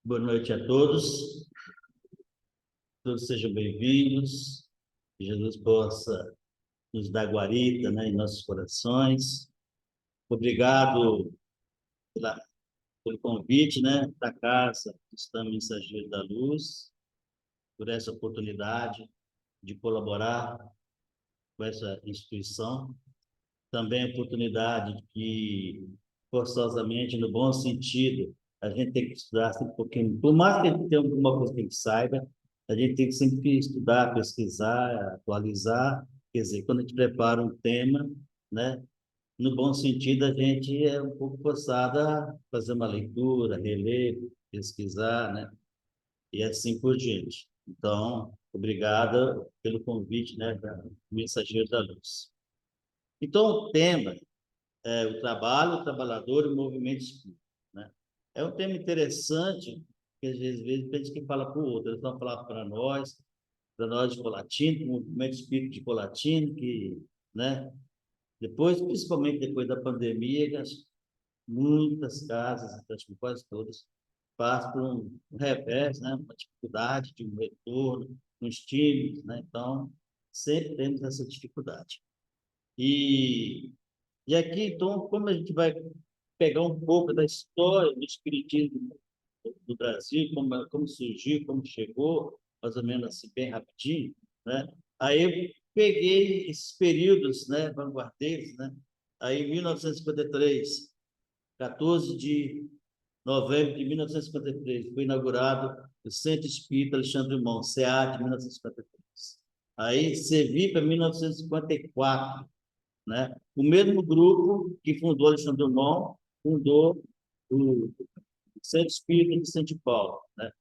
Boa noite a todos. Todos sejam bem-vindos. Que Jesus possa nos dar guarita, né, em nossos corações. Obrigado pela, pelo convite, né, da Casa Cristã Mensageiro da Luz, por essa oportunidade de colaborar com essa instituição. Também a oportunidade que, forçosamente, no bom sentido, a gente tem que estudar sempre um pouquinho. Por mais que a gente tenha alguma coisa que a gente saiba, a gente tem que sempre estudar, pesquisar, atualizar. Quer dizer, quando a gente prepara um tema, né, no bom sentido, a gente é um pouco forçado a fazer uma leitura, reler, pesquisar, né, e assim por diante. Então, obrigada pelo convite, né, da Mensageiro da Luz. Então, o tema o trabalho, o trabalhador e o movimento espírita, né? É um tema interessante, que às vezes tem que fala para o outro, eles vão falar para nós de Colatina, o movimento espírita de Colatina, que, né? Depois, principalmente depois da pandemia, muitas casas, acho que quase todas, passam por um revés, né? Uma dificuldade de um retorno, um estímulo, né? Então, sempre temos essa dificuldade. E e aqui, então, como a gente vai pegar um pouco da história do espiritismo do Brasil, como surgiu, como chegou, mais ou menos assim, bem rapidinho, né? Aí eu peguei esses períodos, né, vanguardeiros, né? Aí, em 1953, 14 de novembro de 1953, foi inaugurado o Centro Espírita Alexandre Mão, SEAD, 1953. Aí, CEVIP, 1954, né? O mesmo grupo que fundou Alexandre Dumont fundou o Centro Espírita de São Paulo, né?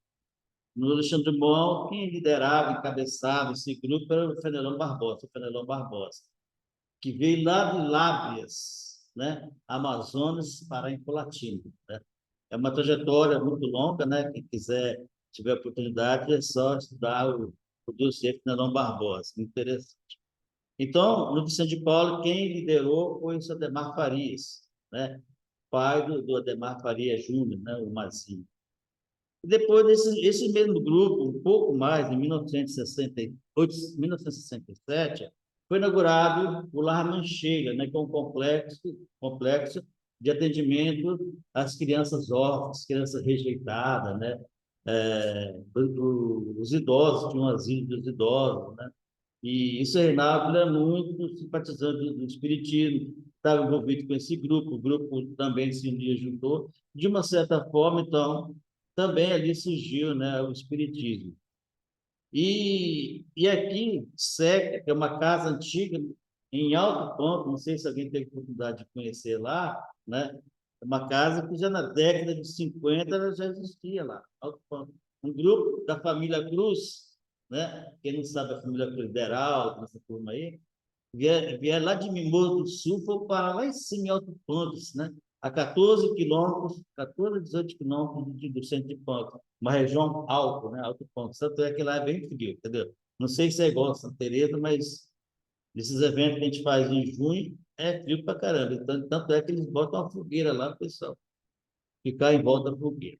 No Alexandre Dumont, quem liderava, encabeçava esse grupo era o Fenelon Barbosa, que veio lá de Lábrias, né? Amazonas, para Impolatina, né? É uma trajetória muito longa, né? Quem quiser, tiver oportunidade, é só estudar o dossiê Fenelon Barbosa, interessante. Então, no Vicente de Paulo, quem liderou foi o Ademar Farias, né? Pai do Ademar Farias Júnior, né? O Mazinho. E depois esse mesmo grupo, um pouco mais, em 1968, 1967, foi inaugurado o Lar Mancheira, né? Que é um complexo de atendimento às crianças órfãs, crianças rejeitadas, né? Os idosos, tinha um asilo dos idosos, né? E isso Reinaldo era muito simpatizante do espiritismo, estava envolvido com esse grupo, o grupo também se unia, juntou. De uma certa forma, então, também ali surgiu, né, o espiritismo. E aqui, SECA, que é uma casa antiga, em Alto Ponto, não sei se alguém teve oportunidade de conhecer lá, né? É uma casa que já na década de 50 ela já existia lá, Alto Ponto. Um grupo da família Cruz, né? Quem não sabe, a família Cruz Deraldo, essa turma aí, vier lá de Mimoso do Sul, foi para lá em cima, em Alto Pontes, né? A 14 quilômetros, 14, 18 quilômetros do centro de Pontes, uma região alta, né? Alto Pontes. Tanto é que lá é bem frio, entendeu? Não sei se é igual a Santa Teresa, mas esses eventos que a gente faz em junho é frio pra caramba. Então, tanto é que eles botam uma fogueira lá, pessoal, ficar em volta da fogueira.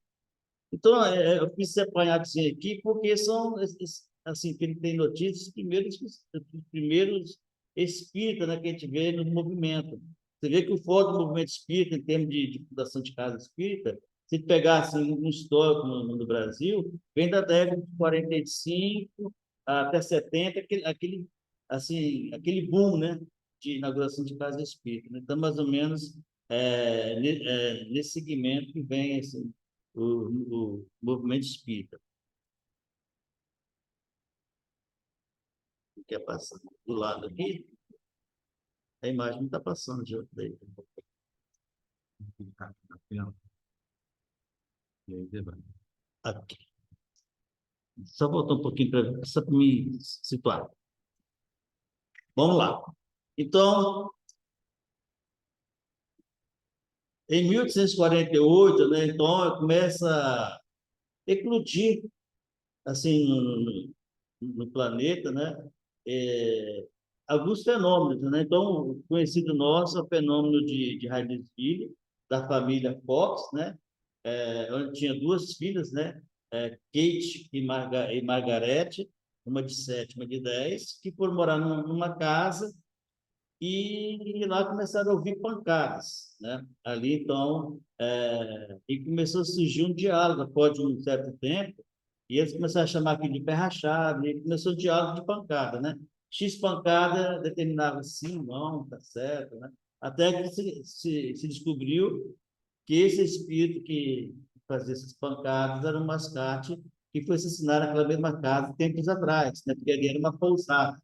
Então, eu fiz esse apanhadozinho aqui porque são, assim, que ele tem notícias, os primeiros espíritas, né, que a gente vê no movimento. Você vê que o foco do movimento espírita, em termos de fundação de casa espírita, se pegar assim, um histórico no Brasil, vem da década de 45 até 70, assim, aquele boom, né, de inauguração de casa espírita, né? Então, mais ou menos, nesse segmento que vem assim, o movimento espírita, que é passando do lado aqui, a imagem não está passando de outro daí. Aqui. Só voltar um pouquinho só para me situar. Vamos lá. Então, em 1848, né, então começa a eclodir assim no planeta, né, é, alguns fenômenos, né? Então, o conhecido nosso é o fenômeno de Hydesville, da família Fox, né? onde tinha duas filhas, né? Kate e Margarete, uma de 7, uma de 10, que foram morar numa casa e lá começaram a ouvir pancadas, né? Ali, então, e começou a surgir um diálogo após um certo tempo, e eles começaram a chamar aquilo de pé rachado, e começou o diálogo de pancada, né? X pancada determinava sim, não, tá certo, né? Até que se descobriu que esse espírito que fazia essas pancadas era um mascate que foi assassinado naquela mesma casa tempos atrás, né? Porque ali era uma pousada.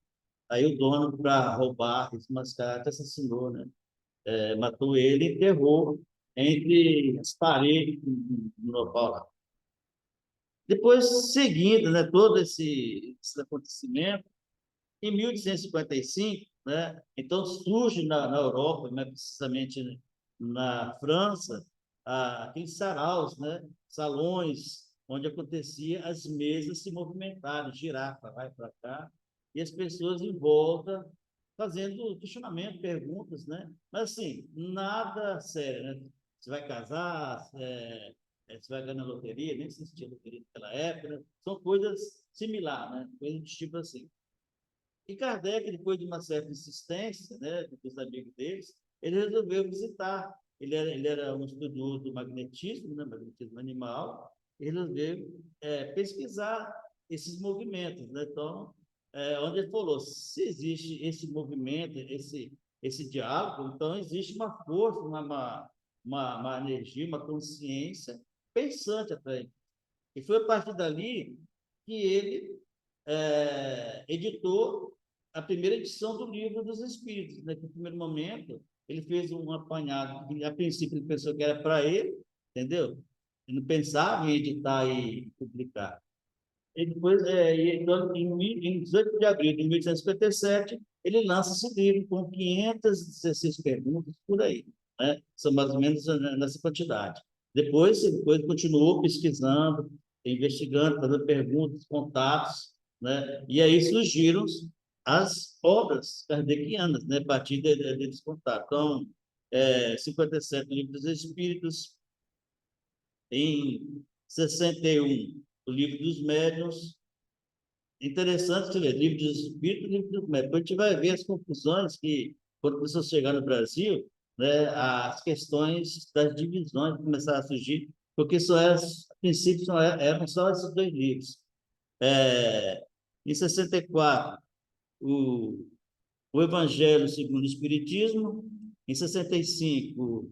Aí o dono, para roubar esse mascate, assassinou, né? Matou ele e enterrou entre as paredes do local lá. Depois, seguindo, né, todo esse acontecimento, em 1855, né, então surge na Europa, mais precisamente na França, aqueles saraus, né, salões, onde acontecia as mesas se movimentarem, girar para lá e para cá, e as pessoas em volta fazendo questionamento, perguntas, né? Mas assim, nada sério, né? Você vai casar, você vai ganhar loteria, nem se existia loteria naquela época, né? São coisas similares, né? Coisas do tipo assim. E Kardec, depois de uma certa insistência, né, dos amigos deles, ele resolveu visitar. Ele era um estudioso do magnetismo, né, magnetismo animal, e resolveu pesquisar esses movimentos, né? Então, onde ele falou, se existe esse movimento, esse diálogo, então existe uma força, uma energia, uma consciência pensante até. E foi a partir dali que ele editou a primeira edição do Livro dos Espíritos. Né? No primeiro momento, ele fez um apanhado, que a princípio ele pensou que era para ele, entendeu? Ele não pensava em editar e publicar. E depois, em 18 de abril de 1857, ele lança esse livro com 516 perguntas, por aí. Né? São mais ou menos nessa quantidade. Depois continuou pesquisando, investigando, fazendo perguntas, contatos, né? E aí surgiram as obras kardecianas, né? A partir desses contatos. Então, 57, Livro dos Espíritos, em 61, o Livro dos Médiuns. Interessante você ler livro dos espíritos e livro dos médicos. A gente vai ver as confusões que, quando começou a chegar no Brasil, né, as questões das divisões começaram a surgir, porque a princípio, eram só esses dois livros. Em 64, o, o Evangelho segundo o Espiritismo. Em 65,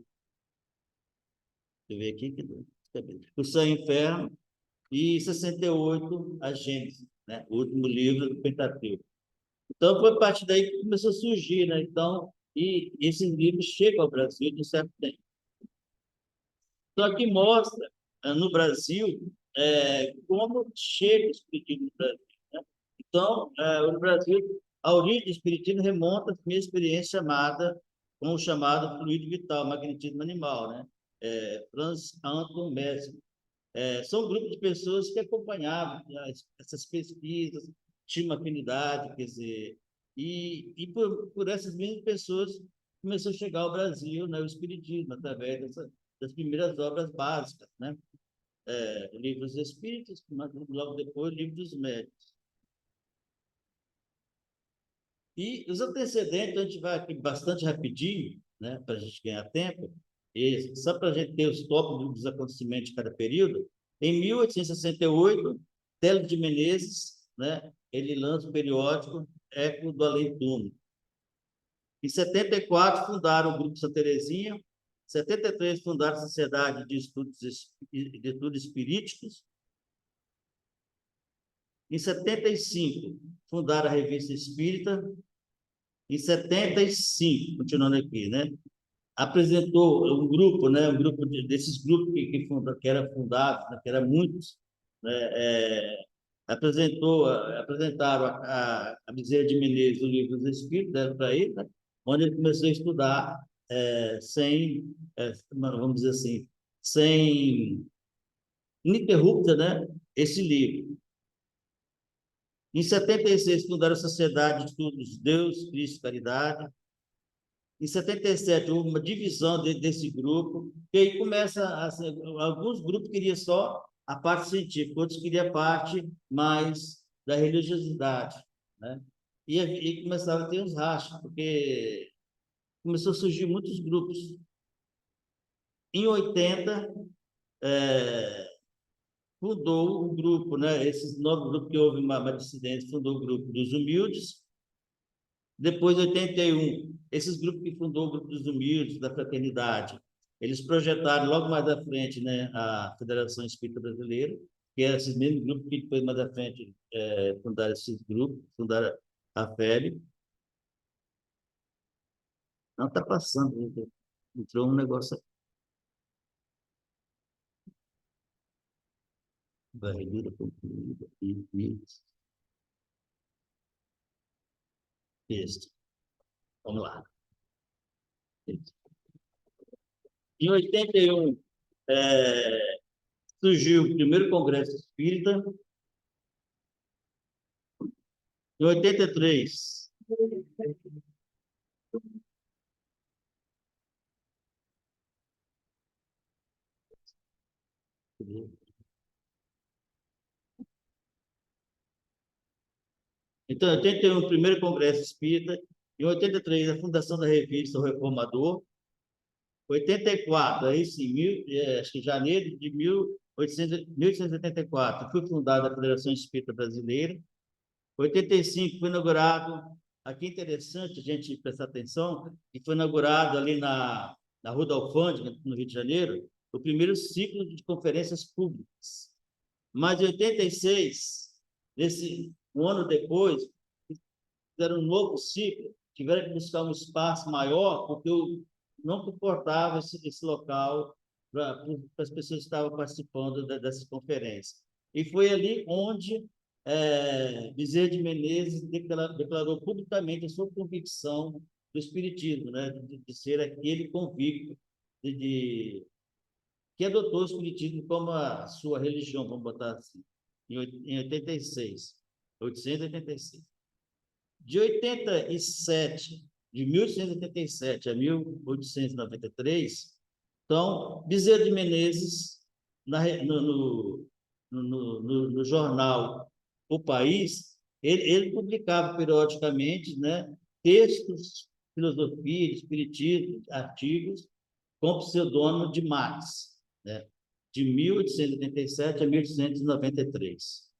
deixa eu ver aqui, o Céu e o Inferno. E em 68, a Gênesis, né, o último livro do Pentateuco. Então, foi a partir daí que começou a surgir, né? Então, e esses livros chegam ao Brasil de um certo tempo. Só que mostra, no Brasil, como chega o Espiritismo no Brasil, né? Então, no Brasil, a origem do Espiritismo remonta à minha experiência com o chamado fluido vital, magnetismo animal, né? Franz Anton Mesmer. São grupos de pessoas que acompanhavam essas pesquisas, tinham uma afinidade, quer dizer, e por essas mesmas pessoas começou a chegar ao Brasil, né, o Espiritismo, através das primeiras obras básicas, né? O Livro dos Espíritos, mas logo depois o Livro dos Médiuns. E os antecedentes, a gente vai aqui bastante rapidinho, né, para a gente ganhar tempo, e só para a gente ter os tópicos dos acontecimentos de cada período. Em 1868, Télio de Menezes, né, ele lança o periódico Eco do Além-Túmulo. Em 74, fundaram o Grupo Santa Terezinha. Em 73, fundaram a Sociedade de Estudos Espiríticos. Em 75, fundaram a Revista Espírita. Em 75, continuando aqui, né? Apresentou um grupo, né? Um grupo desses grupos que era fundado, né? Que eram muitos, né? Apresentaram a Bezerra de Menezes o Livro dos Espíritos, deram para ele, né? Onde ele começou a estudar vamos dizer assim, sem ininterrupta, né? Esse livro. Em 76, fundaram a Sociedade de Estudos Deus, Cristo e Caridade. Em 77, houve uma divisão desse grupo, e aí começa alguns grupos queriam só a parte científica, outros queriam a parte mais da religiosidade, né? E começaram a ter os rachas, porque começou a surgir muitos grupos. Em 80, fundou o grupo, né? Esses novos grupos que houve uma dissidência, fundou o grupo dos humildes. Depois, em 81, esses grupos que fundou o grupo dos humildes, da fraternidade, eles projetaram logo mais à frente, né, a Federação Espírita Brasileira, que é esse mesmo grupo que depois mais à frente fundaram esses grupos, fundaram a FEB. Não está passando, entrou um negócio aqui. Barreira concluída. Isso. Vamos lá. Em 81, surgiu o primeiro Congresso Espírita. Em 83, então, em 81, o primeiro Congresso Espírita. Em 83, a fundação da revista O Reformador. 84, aí sim, acho que janeiro de 1884, foi fundada a Federação Espírita Brasileira. 85, foi inaugurado, aqui é interessante a gente prestar atenção, que foi inaugurado ali na Rua da Alfândega, no Rio de Janeiro, o primeiro ciclo de conferências públicas. Mas em 86, um ano depois, fizeram um novo ciclo, tiveram que buscar um espaço maior, porque não comportava esse local para as pessoas que estavam participando dessa conferência. E foi ali onde Bezerra de Menezes declarou publicamente a sua convicção do espiritismo, né? de ser aquele convicto que adotou o espiritismo como a sua religião, vamos botar assim, em 86, 886. De 87, de 1887 a 1893, então, Bezerra de Menezes, no jornal O País, ele publicava periodicamente, né, textos, filosofia, espiritismo, artigos, com o pseudônimo de Marx, né, de 1887 a 1893.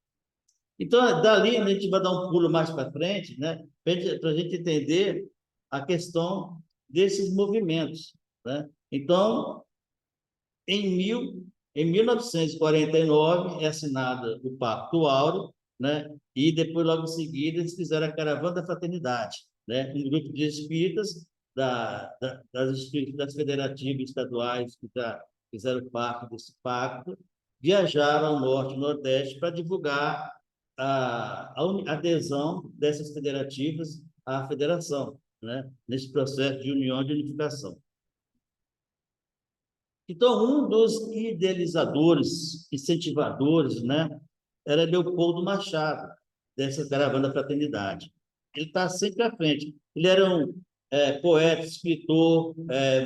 Então, dali, a gente vai dar um pulo mais para frente, né, para a gente entender a questão desses movimentos, né? Então, em 1949, é assinado o Pacto Áureo, né? E depois, logo em seguida, eles fizeram a Caravana da Fraternidade, né? Um grupo de espíritas das federativas estaduais que fizeram parte desse pacto, viajaram ao norte e nordeste para divulgar a adesão dessas federativas à federação, né? Nesse processo de união e de unificação. Então, um dos idealizadores, incentivadores, né, era Leopoldo Machado, dessa caravana da fraternidade. Ele está sempre à frente. Ele era um poeta, escritor,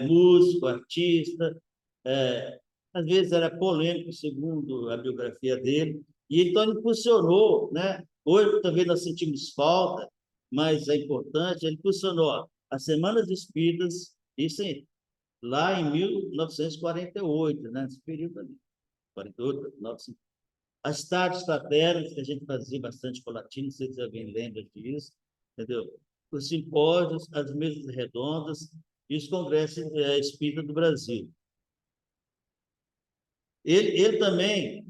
músico, artista, às vezes era polêmico, segundo a biografia dele, e então ele impulsionou, né? Hoje talvez nós sentimos falta, mas é importante, ele impulsionou as Semanas Espíritas, isso lá em 1948, né? Nesse período ali, 48, 1950. As tardes fraternas, que a gente fazia bastante com latino, não sei se alguém lembra disso, entendeu? Os simpósios, as mesas redondas e os congressos espíritas do Brasil. Ele também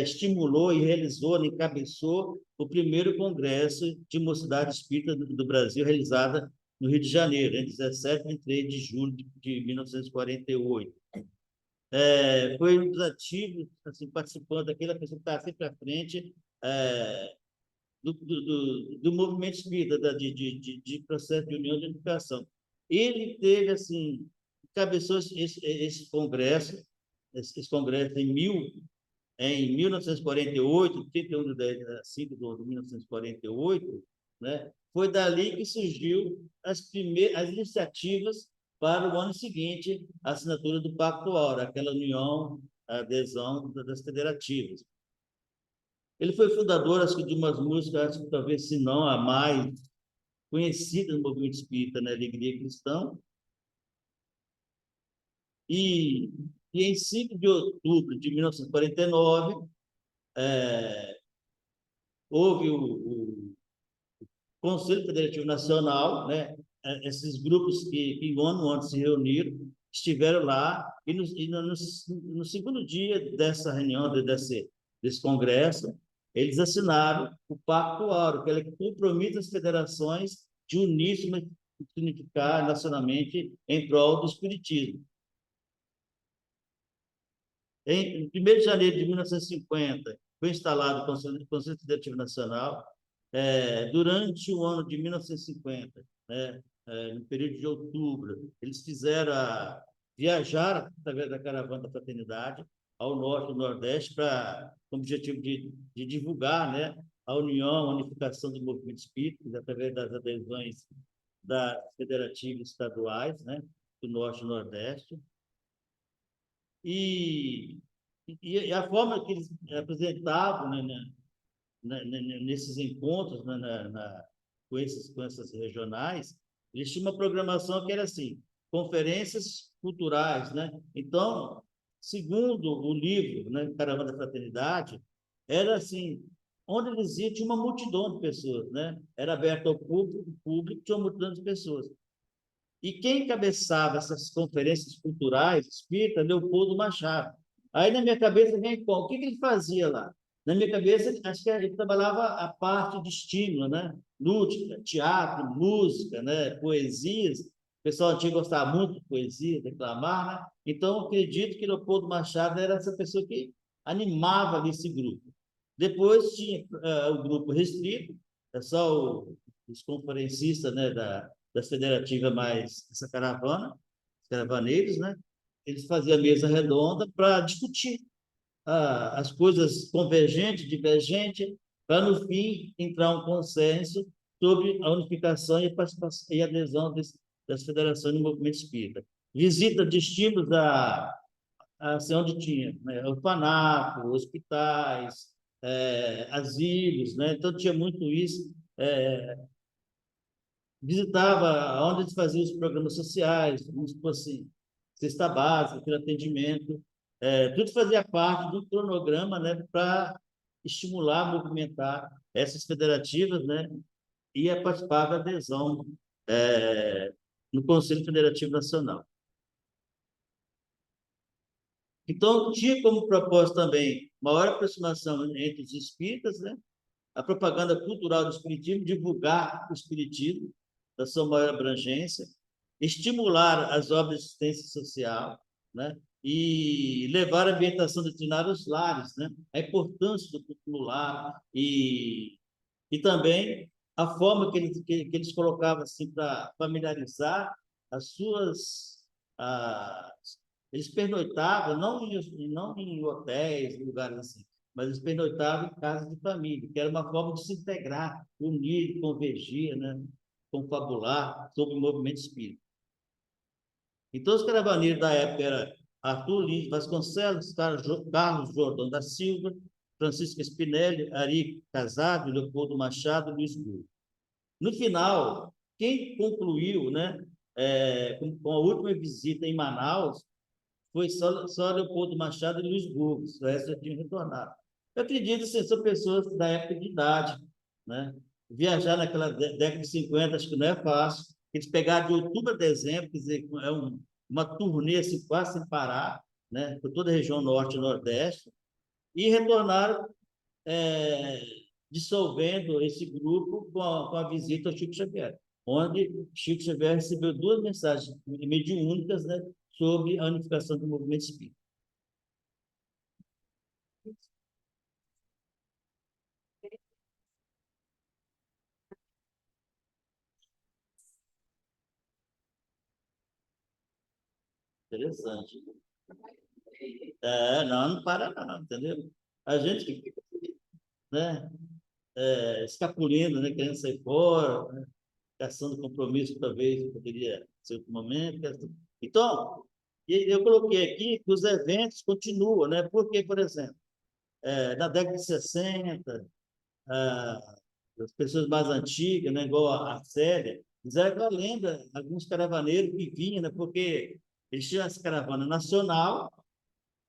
estimulou e realizou, encabeçou o primeiro congresso de mocidade espírita do Brasil, realizada no Rio de Janeiro, em 17 e 3 de julho de 1948. Foi um dos ativos, assim, participando daquela pessoa que estava sempre à frente do movimento espírita, de processo de união de educação. Ele teve, assim, encabeçou esse congresso em 1948, 31 de 5 de 1948, né? foi dali que surgiu as iniciativas para o ano seguinte, a assinatura do Pacto Áureo, aquela união, a adesão das federativas. Ele foi fundador, acho que, de umas músicas, acho que talvez, se não a mais conhecida no movimento espírita, né? Alegria Cristã. E, e em 5 de outubro de 1949, houve o Conselho Federativo Nacional, né? Esses grupos que um ano antes se reuniram, estiveram lá, no segundo dia dessa reunião, desse congresso, eles assinaram o Pacto Áureo, que é o compromisso das federações de unir-se, unificar nacionalmente em prol do Espiritismo. Em 1º de janeiro de 1950, foi instalado o Conselho Federativo Nacional. Durante o ano de 1950, né, no período de outubro, eles viajaram através da Caravana da Fraternidade ao norte e Nordeste com o objetivo de divulgar, né, a união, a unificação do movimento espírita, através das adesões das federativas estaduais, né, do Norte e Nordeste. E, e a forma que eles apresentavam, nesses encontros, com essas regionais, eles tinham uma programação que era assim, conferências culturais, né? Então, segundo o livro, né, Caravana da Fraternidade, era assim, onde eles iam, tinha uma multidão de pessoas, né? Era aberto ao público, tinha uma multidão de pessoas. E quem encabeçava essas conferências culturais espírita, Leopoldo Machado. Aí na minha cabeça vem o que ele fazia lá? Na minha cabeça, acho que ele trabalhava a parte de estímulo, né? Lúdica, teatro, música, né? Poesias. O pessoal antigo gostava muito de poesia, declamar, né? Então, acredito que Leopoldo Machado era essa pessoa que animava ali esse grupo. Depois tinha o grupo restrito, é só os conferencistas, né, das federativas mais essa caravana, os caravaneiros, né? Eles faziam a mesa redonda para discutir as coisas convergentes, divergentes, para no fim entrar um consenso sobre a unificação e a participação e adesão das federações no movimento espírita. Visita de estímulos assim, onde tinha, né, orfanato, hospitais, asilos, né? Então tinha muito isso. Visitava onde eles faziam os programas sociais, como se fosse cesta básica, aquele atendimento, tudo fazia parte do cronograma, né, para estimular, movimentar essas federativas, né, e a participar da adesão no Conselho Federativo Nacional. Então, tinha como propósito também maior aproximação entre os espíritas, né, a propaganda cultural do espiritismo, divulgar o espiritismo da sua maior abrangência, estimular as obras de assistência social, né? E levar a ambientação doutrinária aos lares, né? A importância do culto no lar e também a forma que eles colocavam assim para familiarizar as suas eles pernoitavam não em hotéis, em lugares assim, mas eles pernoitavam em casas de família, que era uma forma de se integrar, unir, convergir, né? Confabular sobre o movimento espírita. Então, os caravaneiros da época eram Arthur Lins Vasconcelos, Carlos Jordão da Silva, Francisco Spinelli, Ari Casado, Leopoldo Machado, Luiz Guru. No final, quem concluiu, né, com a última visita em Manaus, foi só Leopoldo Machado e Luiz Burgos, o resto já tinham retornado. Eu acredito que assim, são pessoas da época de idade, né? Viajar naquela década de 50, acho que não é fácil. Eles pegaram de outubro a dezembro, quer dizer, uma turnê assim, quase sem parar, né? Por toda a região norte e nordeste, e retornaram é, dissolvendo esse grupo com a visita ao Chico Xavier, onde Chico Xavier recebeu duas mensagens mediúnicas, né, sobre a unificação do movimento espírita. Interessante. Não, não para não, entendeu? A gente que fica, né? escapulindo, né? Querendo sair fora, né? Caçando compromisso, talvez poderia ser outro momento. Então, eu coloquei aqui que os eventos continuam, né? Porque, por exemplo, na década de 60, as pessoas mais antigas, né, igual a Célia, fizeram aquela lenda, alguns caravaneiros que vinham, né, porque eles tinham essa caravana nacional,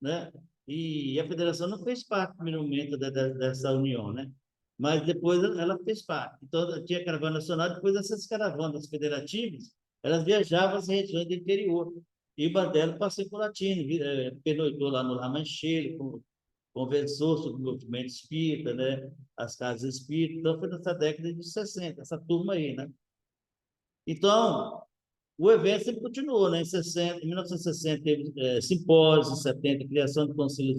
né, e a federação não fez parte, no primeiro momento, dessa união, né, mas depois ela fez parte. Então, tinha a caravana nacional, depois essas caravanas federativas, elas viajavam às regiões do interior. E o Bandelo passou por Latino, pernoitou lá no Lamancheiro, conversou sobre o movimento espírita, né? As casas espíritas. Então, foi nessa década de 60, essa turma aí, né? Então, o evento sempre continuou, né? Em 1960, teve simpósio, em 70, criação do Conselho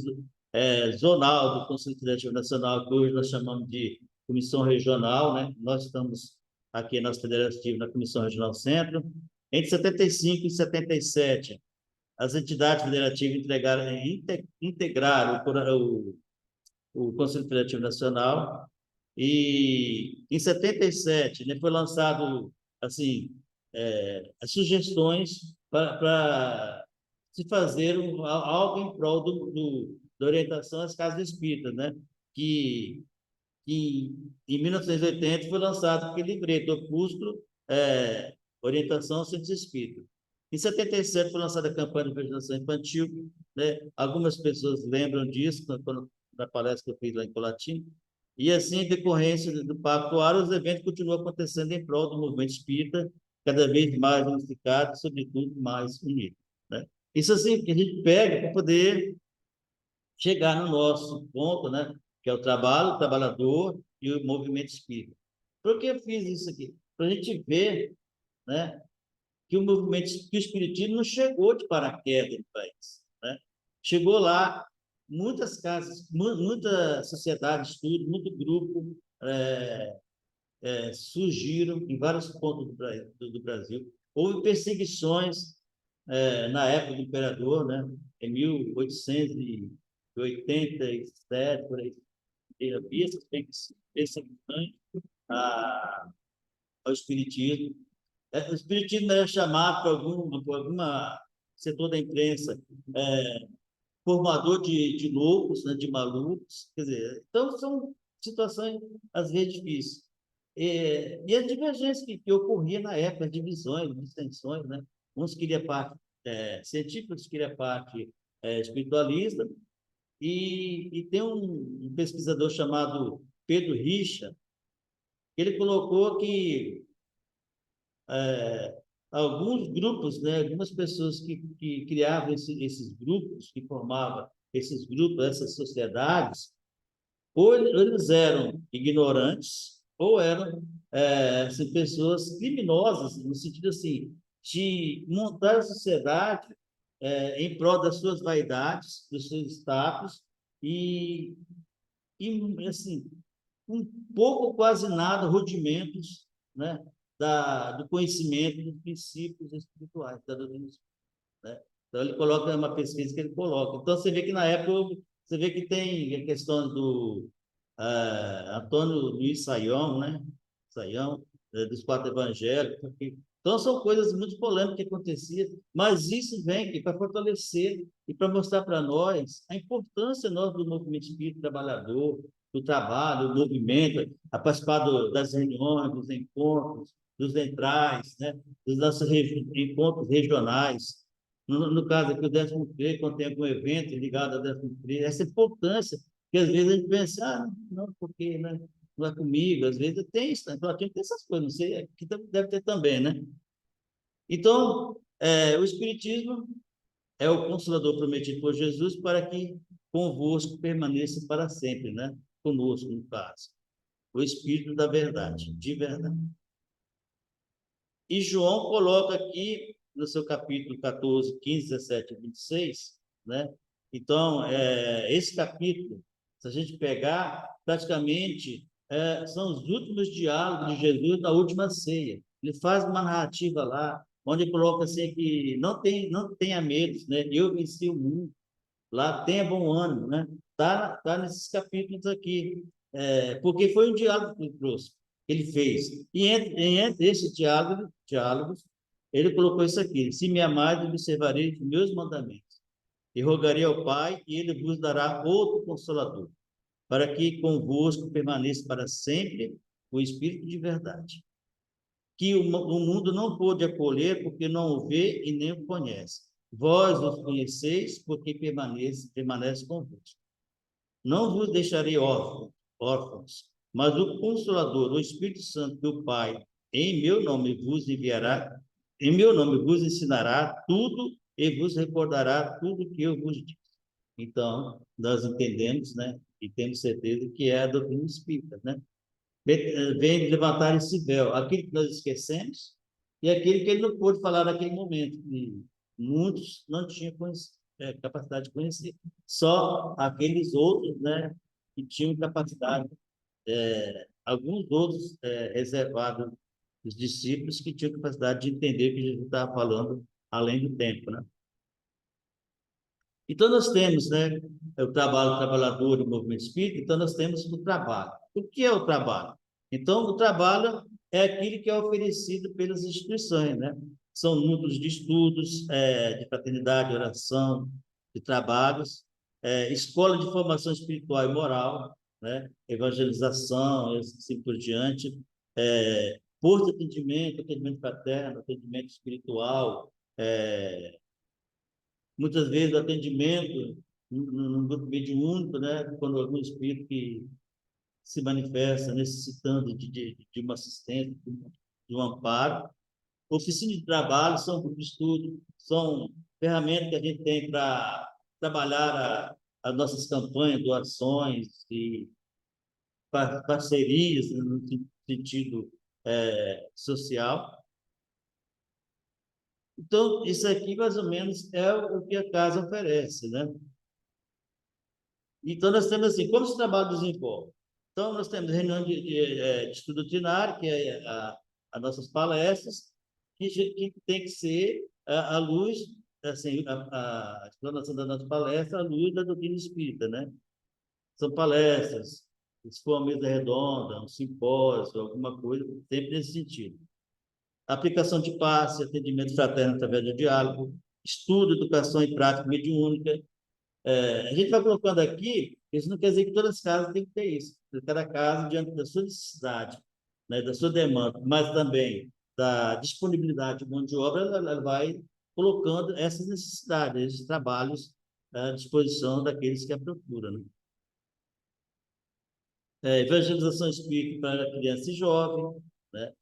Zonal, do Conselho Federativo Nacional, que hoje nós chamamos de Comissão Regional, né? Nós estamos aqui, nosso federativo, na Comissão Regional Centro. Entre 75 e 77, as entidades federativas integraram o Conselho Federativo Nacional, e em 77, né, foi lançado assim as sugestões para se fazer algo em prol da orientação às casas espíritas, né? Que, que em 1980 foi lançado aquele livreto, Opúsculo, Orientação ao Centro Espírita. Em 77 foi lançada a campanha de vacinação infantil, né? Algumas pessoas lembram disso, na palestra que eu fiz lá em Colatina. E assim, em decorrência do Pactuário, os eventos continuam acontecendo em prol do movimento espírita, cada vez mais unificado, sobretudo mais unido, né? Isso assim que a gente pega para poder chegar no nosso ponto, né? Que é o trabalho, o trabalhador e o movimento espírita. Por que eu fiz isso aqui? Para a gente ver, né? Que o espiritismo não chegou de paraquedas no país, né? Chegou lá, muitas casas, muita sociedade de estudo, muito grupo surgiram em vários pontos do Brasil. Houve perseguições na época do imperador, né? Em 1887, por aí, havia essas perseguições ao espiritismo. O espiritismo era chamado por alguma setor da imprensa formador de loucos, né, de malucos, quer dizer, então são situações às vezes difíceis. E as divergências que ocorriam na época, as divisões, distensões, né? Uns queriam parte científica, outros queriam parte espiritualista, e tem um pesquisador chamado Pedro Richa, que ele colocou que alguns grupos, né, algumas pessoas que criavam esses grupos, que formavam esses grupos, essas sociedades, ou eles eram ignorantes, ou eram assim, pessoas criminosas, no sentido assim, de montar a sociedade em prol das suas vaidades, dos seus status, e, assim, um pouco, quase nada, rudimentos, né, do conhecimento dos princípios espirituais, da doutrina espírita, né? Então, ele coloca uma pesquisa que ele coloca. Então, você vê que na época, você vê que tem a questão do Antônio Luiz Saião, né? Saião, dos quatro evangelhos. Então, são coisas muito polêmicas que aconteciam, mas isso vem aqui para fortalecer e para mostrar para nós a importância nós do movimento espírita trabalhador, do trabalho, do movimento, a participar das reuniões, dos encontros, dos centrais, né? Dos nossos encontros regionais. No caso aqui, o 13º, quando tem algum evento ligado ao 13º, essa importância, que às vezes a gente pensa, não, porque, né? Não é comigo, às vezes tem isso, né? Tem essas coisas, não sei, aqui deve ter também, né? Então, o Espiritismo é o Consolador prometido por Jesus para que convosco permaneça para sempre, né? Conosco, no caso. O Espírito da verdade, de verdade. E João coloca aqui, no seu capítulo 14, 15, 17 e 26, né? Então, esse capítulo, se a gente pegar, praticamente são os últimos diálogos de Jesus na última ceia. Ele faz uma narrativa lá, onde ele coloca assim que não tenha medo, né? Eu venci o mundo. Lá tenha bom ânimo, né? Tá nesses capítulos aqui. porque foi um diálogo que ele trouxe, que ele fez. E entre esses diálogos, ele colocou isso aqui: se me amares, observareis os meus mandamentos, e rogarei ao Pai, e ele vos dará outro consolador, para que convosco permaneça para sempre o Espírito de verdade, que o mundo não pôde acolher, porque não o vê e nem o conhece. Vós os conheceis, porque permanece convosco. Não vos deixarei órfãos, mas o Consolador, o Espírito Santo, que o Pai, em meu nome vos enviará, em meu nome vos ensinará tudo e vos recordará tudo que eu vos disse. Então, nós entendemos, né, e temos certeza que é a doutrina espírita, né? Vem levantar esse véu, aquilo que nós esquecemos e aquilo que ele não pôde falar naquele momento, que muitos não tinham capacidade de conhecer. Só aqueles outros, né, que tinham capacidade, alguns outros reservados, os discípulos que tinham capacidade de entender o que Jesus estava falando além do tempo, né? Então, nós temos, né, o trabalho trabalhador do movimento espírita, então nós temos o trabalho. O que é o trabalho? Então, o trabalho é aquilo que é oferecido pelas instituições, né? São núcleos de estudos, de fraternidade, oração, de trabalhos, escola de formação espiritual e moral, né? Evangelização, e assim por diante, posto de atendimento, atendimento fraterno, atendimento espiritual, muitas vezes o atendimento num grupo mediúnico, né, quando algum espírito que se manifesta necessitando de uma assistência, de um amparo. Oficina de trabalho são grupo de estudo, são ferramentas que a gente tem para trabalhar as nossas campanhas, doações e parcerias no sentido social. Então, isso aqui, mais ou menos, é o que a casa oferece, né? Então, nós temos assim, como esse trabalho desenvolve? Então, nós temos reunião de estudo doutrinário, que é as nossas palestras, que tem que ser à luz, assim, a explanação da nossa palestra à luz da doutrina espírita, né? São palestras, se for uma mesa redonda, um simpósio, alguma coisa, sempre nesse sentido. Aplicação de passe, atendimento fraterno através do diálogo, estudo, educação e prática mediúnica. A gente vai colocando aqui, isso não quer dizer que todas as casas têm que ter isso. Cada casa, diante da sua necessidade, né, da sua demanda, mas também da disponibilidade de mão de obra, ela vai colocando essas necessidades, esses trabalhos à disposição daqueles que a procuram, né? Evangelização espírita para criança e jovem, né?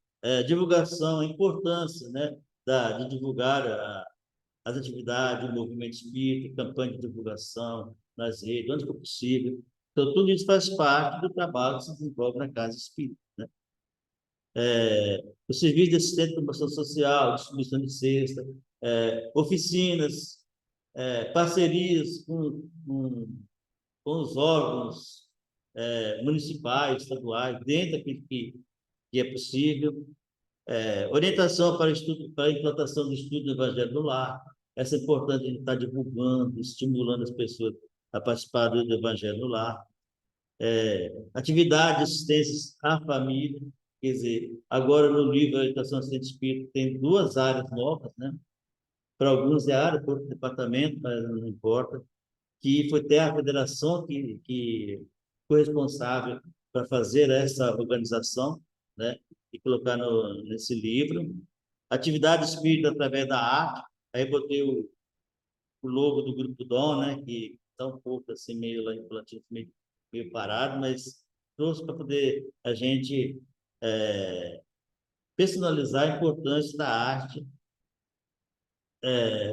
Divulgação, a importância, né, de divulgar as atividades, o movimento espírita, campanha de divulgação nas redes, onde for possível. Então, tudo isso faz parte do trabalho que se desenvolve na Casa Espírita, né? O serviço de assistente de promoção social, distribuição de cesta, oficinas, parcerias com os órgãos municipais, estaduais, dentro daquilo que é possível. Orientação para a implantação do estudo do Evangelho no lar. Essa é importante a gente estar divulgando, estimulando as pessoas a participar do Evangelho no lar. Atividade de assistência à família, quer dizer, agora no livro Orientação Assistente Espírita tem duas áreas novas, né? Para alguns é área, para outro departamento, mas não importa, que foi até a federação que foi responsável para fazer essa organização, né? E colocar nesse livro. Atividade espírita através da arte. Aí botei o logo do Grupo Dom, né? Que está um pouco assim, meio lá em Plantino, meio parado, mas trouxe para poder a gente personalizar a importância da arte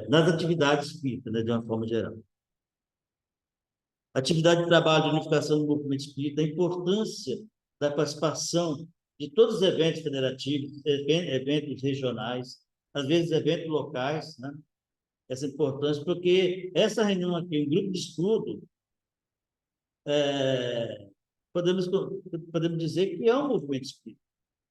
nas atividades espíritas, né? De uma forma geral. Atividade de trabalho de unificação do movimento espírita, a importância da participação de todos os eventos federativos, eventos regionais, às vezes eventos locais, né? Essa importância, porque essa reunião aqui, um grupo de estudo, é, podemos, podemos dizer que é um movimento espírita.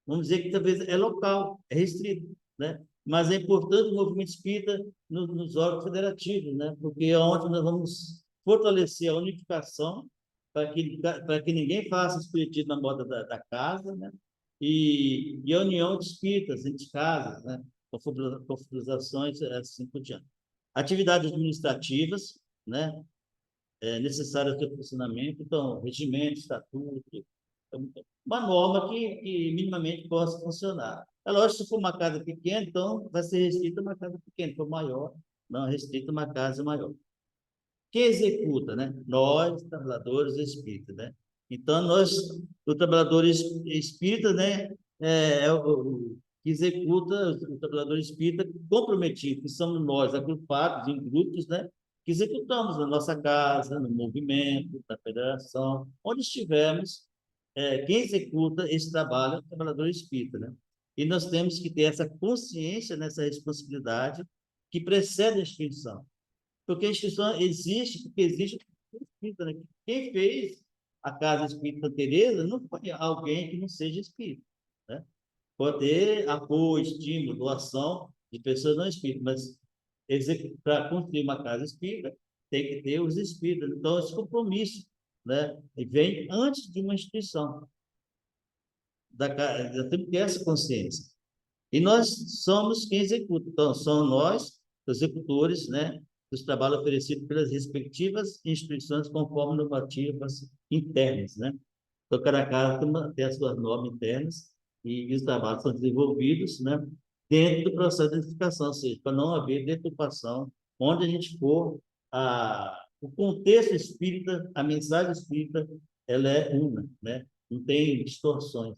Vamos dizer que talvez é local, é restrito, né? Mas é importante o movimento espírita nos órgãos federativos, né? Porque é onde nós vamos fortalecer a unificação para que ninguém faça espiritismo na moda da casa, né? E a união de espíritas entre casas, né? Confraternizações, assim por diante. Atividades administrativas, né? Necessárias de funcionamento, então, regimento, estatuto, uma norma que minimamente possa funcionar. É lógico, se for uma casa pequena, então vai ser restrita a uma casa pequena, se for maior, não restrita a uma casa maior. Quem executa, né? Nós, trabalhadores espíritas, né? Então, nós, o trabalhador espírita, né? É o que executa, o trabalhador espírita comprometido, que somos nós, agrupados em grupos, né? Que executamos na nossa casa, no movimento, na federação, onde estivermos, quem executa esse trabalho é o trabalhador espírita, né? E nós temos que ter essa consciência, nessa responsabilidade que precede a instituição. Porque a instituição existe, porque existe o espírita, né? Quem fez a Casa Espírita Teresa não foi alguém que não seja espírita, né? Pode ter apoio, estímulo, doação de pessoas não espíritas, mas para construir uma casa espírita, tem que ter os espíritas. Então, esse compromisso, né? E vem antes de uma instituição. Eu tenho que ter essa consciência. E nós somos quem executa. Então, somos nós, os executores, né, dos trabalhos oferecidos pelas respectivas instituições conforme normativas internas, né? Então, cada casa tem as suas normas internas e os trabalhos são desenvolvidos, né, dentro do processo de edificação, ou seja, para não haver deturpação, onde a gente for, o contexto espírita, a mensagem espírita, ela é una, né? Não tem distorções.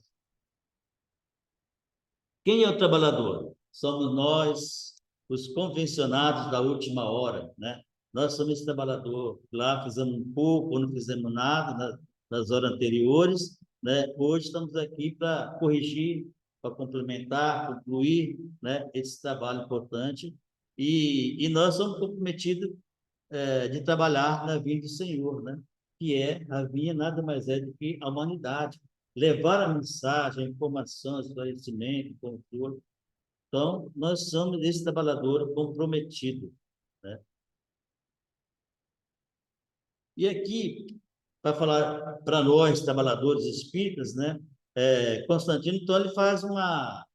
Quem é o trabalhador? Somos nós, os convencionados da última hora, né? Nós somos esse trabalhador. Lá fizemos um pouco, ou não fizemos nada nas horas anteriores, né? Hoje estamos aqui para corrigir, para complementar, concluir, né? Esse trabalho importante. E nós somos comprometidos de trabalhar na vinha do Senhor, né? Que é a vinha nada mais é do que a humanidade. Levar a mensagem, a informação, esclarecimento, controle. Então, nós somos esse trabalhador comprometido, né? E aqui, para falar para nós, trabalhadores espíritas, né? Constantino, então, ele faz uma...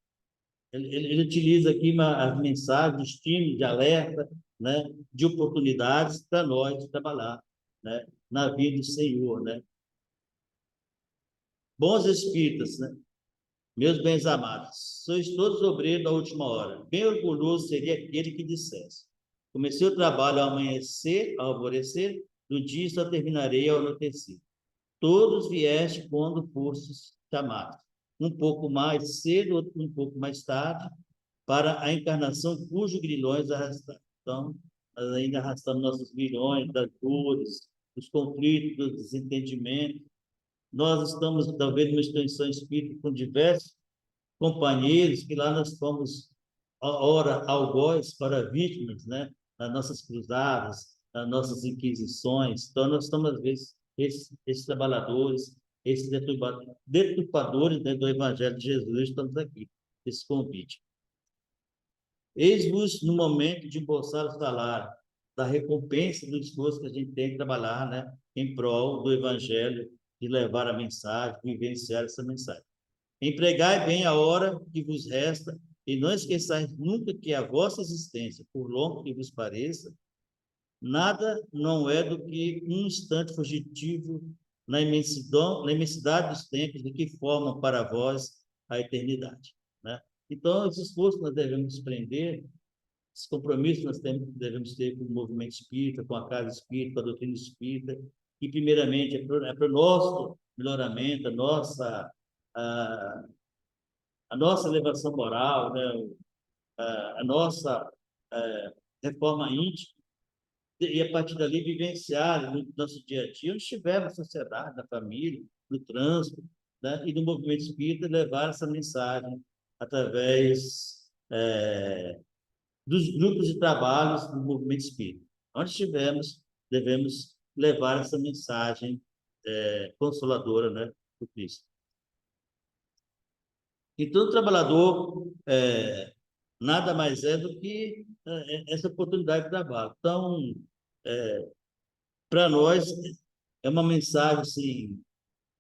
Ele utiliza aqui as mensagens de estímulo, de alerta, né? De oportunidades para nós trabalhar, né? Na vida do Senhor, né? Bons espíritas, né? Meus bens amados, sois todos obreiros da última hora. Bem orgulhoso seria aquele que dissesse: comecei o trabalho ao amanhecer, ao alvorecer, do dia só terminarei ao anoitecer. Todos vieste quando fostes chamados. Um pouco mais cedo, outro um pouco mais tarde, para a encarnação cujos grilhões arrastaram. Então, nós ainda arrastamos nossos grilhões das dores, dos conflitos, dos desentendimentos. Nós estamos, talvez, numa instituição espírita com diversos companheiros que lá nós fomos, ora, algoz para vítimas, né? Das nossas cruzadas, das nossas inquisições. Então, nós estamos, às vezes, esses trabalhadores, esses deturpadores, né, do Evangelho de Jesus, estamos aqui, esse convite. Eis-vos no momento de embolsar o salário, da recompensa do esforço que a gente tem que trabalhar, né, em prol do Evangelho, de levar a mensagem, vivenciar essa mensagem. Empregai bem a hora que vos resta, e não esqueçais nunca que a vossa existência, por longo que vos pareça, nada não é do que um instante fugitivo na imensidade dos tempos de que formam para vós a eternidade, né? Então, esse esforço nós devemos prender, esse compromisso nós devemos ter com o movimento espírita, com a casa espírita, com a doutrina espírita, que primeiramente é para o nosso melhoramento, a, a nossa elevação moral, né? A nossa reforma íntima, e a partir dali vivenciar no nosso dia a dia, onde estiver na sociedade, na família, no trânsito, né? E no movimento espírita, levar essa mensagem através dos grupos de trabalhos do movimento espírita. Onde estivermos, devemos levar essa mensagem consoladora, né, do Cristo. Então, o trabalhador nada mais é do que essa oportunidade de trabalho. Então, para nós, é uma mensagem assim,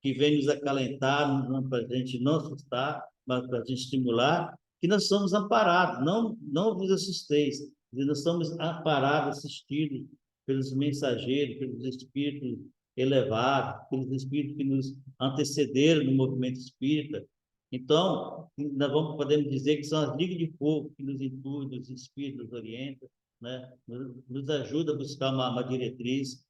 que vem nos acalentar, para a gente não assustar, mas para a gente estimular, que nós somos amparados, não vos assusteis, nós somos amparados, assistidos pelos mensageiros, pelos espíritos elevados, pelos espíritos que nos antecederam no movimento espírita. Então, podemos dizer que são as ligas de fogo que nos intuem, os espíritos nos orientam, né? Nos ajuda a buscar uma diretriz.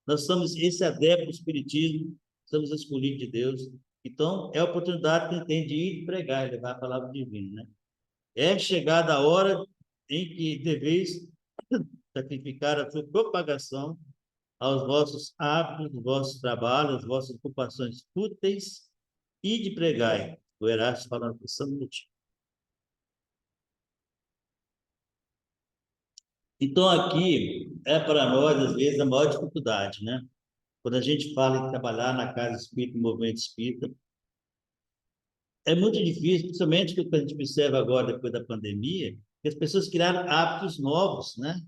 Nós somos esse adepto do espiritismo, somos escolhidos de Deus. Então, é a oportunidade que ele tem de ir pregar e levar a palavra divina, né? É chegada a hora em que deveis sacrificar a sua propagação aos vossos hábitos, aos vossos trabalhos, às vossas ocupações fúteis e de pregai. O Erasmo falando com São Luís. Então, aqui é para nós, às vezes, a maior dificuldade, né? Quando a gente fala em trabalhar na casa espírita, no movimento espírita, é muito difícil, principalmente que a gente observa agora, depois da pandemia, que as pessoas criaram hábitos novos, né?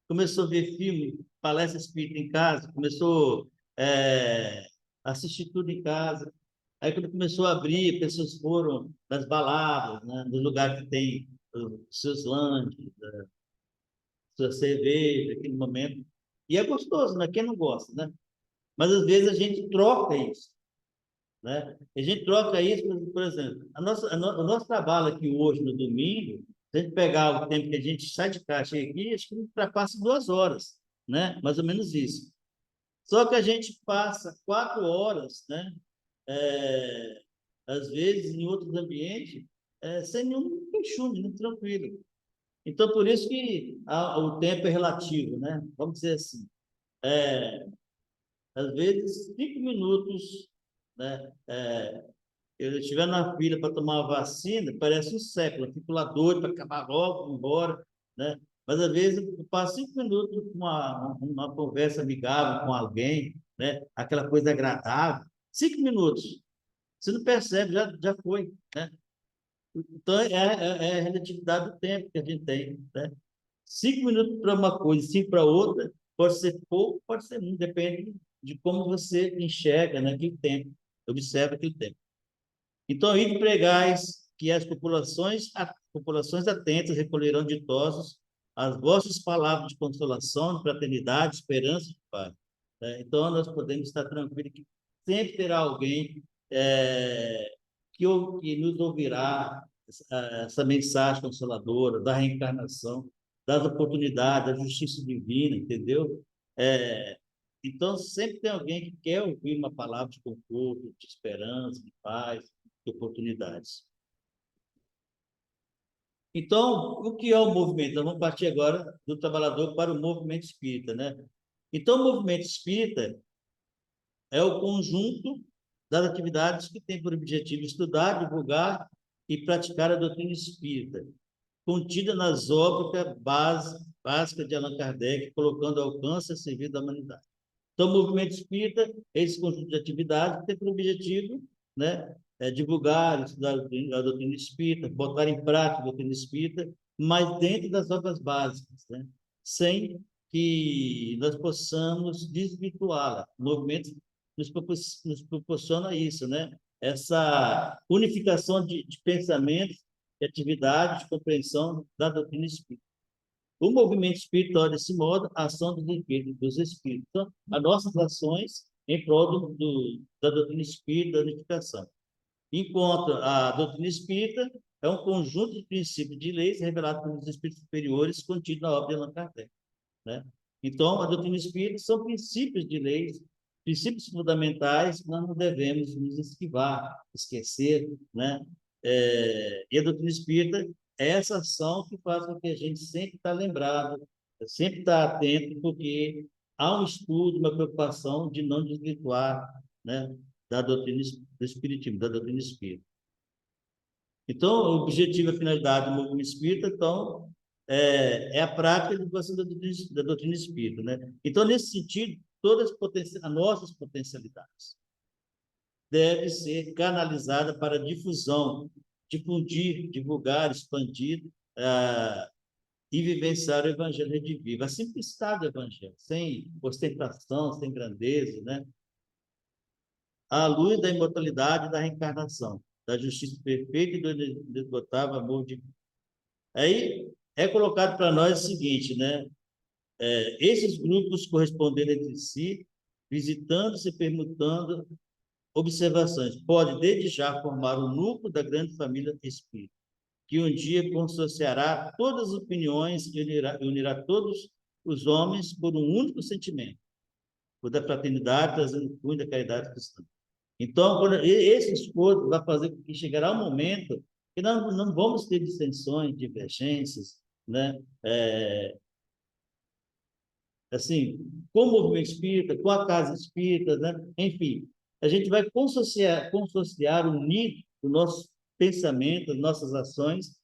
Começou a ver filme, palestra espírita em casa, começou a assistir tudo em casa. Aí, quando começou a abrir, pessoas foram nas baladas, né? No lugar que tem os seus lanches, sua cerveja, aquele momento. E é gostoso, né? Quem não gosta, né? Mas, às vezes, a gente troca isso, né? A gente troca isso, por exemplo, o nosso trabalho aqui hoje, no domingo, se a gente pegar o tempo que a gente sai de casa, chega aqui, acho que ultrapassa 2 horas, né? Mais ou menos isso. Só que a gente passa 4 horas, né? É, às vezes, em outros ambientes, sem nenhum queixume, né? Tranquilo. Então, por isso que o tempo é relativo, né? Vamos dizer assim. É, às vezes, 5 minutos, né? Eu estiver na fila para tomar a vacina, parece um século. Eu fico lá doido para acabar logo, ir embora, né? Mas, às vezes, eu passo 5 minutos com uma conversa amigável com alguém, né? Aquela coisa agradável. 5 minutos. Você não percebe, já foi, né? Então, é a relatividade do tempo que a gente tem, né? 5 minutos para uma coisa, 5 para outra, pode ser pouco, pode ser muito, depende de como você enxerga, né, aquele tempo, observa aquele tempo. Então, ide pregais que as populações atentas recolherão ditosos as vossas palavras de consolação, de fraternidade, esperança e paz. Então, nós podemos estar tranquilos que sempre terá alguém que nos ouvirá essa mensagem consoladora da reencarnação, das oportunidades, da justiça divina, entendeu? É, então, sempre tem alguém que quer ouvir uma palavra de conforto, de esperança, de paz, de oportunidades. Então, o que é o movimento? Nós vamos partir agora do trabalhador para o movimento espírita, né? Então, o movimento espírita é o conjunto das atividades que tem por objetivo estudar, divulgar e praticar a doutrina espírita, contida nas obras básicas de Allan Kardec, colocando ao alcance a serviço da humanidade. Então, o movimento espírita é esse conjunto de atividades que tem por objetivo, né, divulgar, estudar a doutrina espírita, botar em prática a doutrina espírita, mas dentro das obras básicas, né, sem que nós possamos desvirtuá-la. O movimento nos proporciona isso, né? Essa unificação de pensamentos, de atividade, de compreensão da doutrina espírita. O movimento espiritual, desse modo, a ação dos espíritos, Então, as nossas ações em prol da doutrina espírita, da unificação. Enquanto a doutrina espírita é um conjunto de princípios de leis revelados pelos espíritos superiores contidos na obra de Allan Kardec, né? Então, a doutrina espírita são princípios de leis, princípios fundamentais que nós não devemos nos esquivar, esquecer, né? E a doutrina espírita é essa ação que faz com que a gente sempre está lembrado, sempre está atento, porque há um estudo, uma preocupação de não desvirtuar, né, da doutrina do espiritismo, da doutrina espírita. Então, o objetivo e a finalidade do movimento espírita, então, é a prática e a divulgação da doutrina espírita, né? Então, nesse sentido, todas as nossas potencialidades devem ser canalizadas para difusão, difundir, divulgar, expandir e vivenciar o Evangelho redivivo, a simplicidade do Evangelho, sem ostentação, sem grandeza, né? À luz da imortalidade e da reencarnação, da justiça perfeita e do inesgotável amor de Deus. Aí é colocado para nós o seguinte, né? Esses grupos correspondendo entre si, visitando-se e permutando observações, pode desde já formar o núcleo da grande família espírita, que um dia consociará todas as opiniões e unirá todos os homens por um único sentimento, o da fraternidade, trazendo cunho da caridade cristã. Então, esse esforço vai fazer com que chegará um momento que nós não vamos ter dissensões, divergências, né? Assim, com o movimento espírita, com a casa espírita, né? Enfim, a gente vai unir o nosso pensamento, as nossas ações,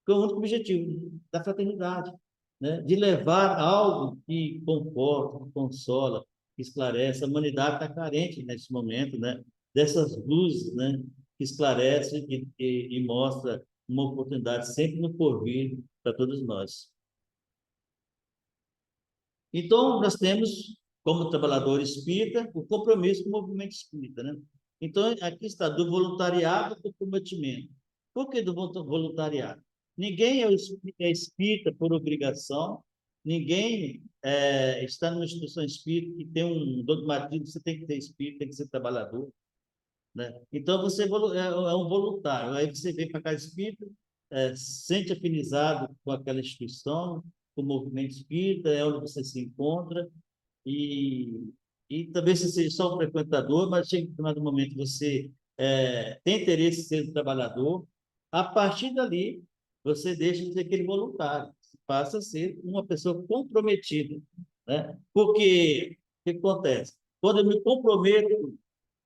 com o único objetivo da fraternidade, né? De levar algo que conforta, que consola, que esclarece. A humanidade está carente nesse momento, né? Dessas luzes, né? Que esclarece e mostra uma oportunidade sempre no porvir para todos nós. Então, nós temos, como trabalhador espírita, o compromisso com o movimento espírita, né? Então, aqui está, do voluntariado para o comprometimento. Por que do voluntariado? Ninguém é espírita por obrigação, ninguém está numa instituição espírita que tem um dogmatismo, você tem que ser espírita, tem que ser trabalhador, né? Então, você é um voluntário. Aí você vem para a casa espírita, sente afinizado com aquela instituição, com o movimento espírita, é onde você se encontra, e, e talvez você seja só um frequentador, mas chega em determinado momento você tem interesse em ser um trabalhador. A partir dali, você deixa de ser aquele voluntário, passa a ser uma pessoa comprometida, né? Porque o que acontece? Quando eu me comprometo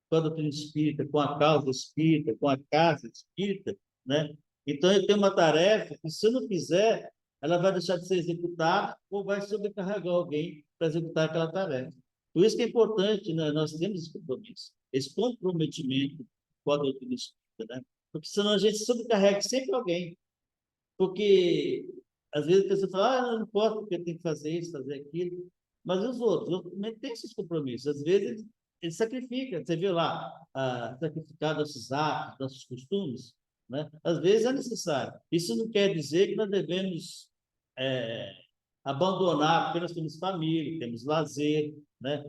com a doutrina espírita, com a causa espírita, com a casa espírita, né? Então, eu tenho uma tarefa que, se eu não fizer, ela vai deixar de ser executada ou vai sobrecarregar alguém para executar aquela tarefa. Por isso que é importante, né? Nós temos esse compromisso, esse comprometimento com a doutrina espírita, né? Porque senão a gente sobrecarrega sempre alguém. Porque, às vezes, a pessoa fala, não posso porque tem que fazer isso, fazer aquilo. Mas os outros também têm esses compromissos. Às vezes, eles sacrificam. Você viu lá, sacrificar nossos hábitos, nossos costumes, né? Às vezes é necessário. Isso não quer dizer que nós devemos é, abandonar, porque nós temos família, temos lazer, né?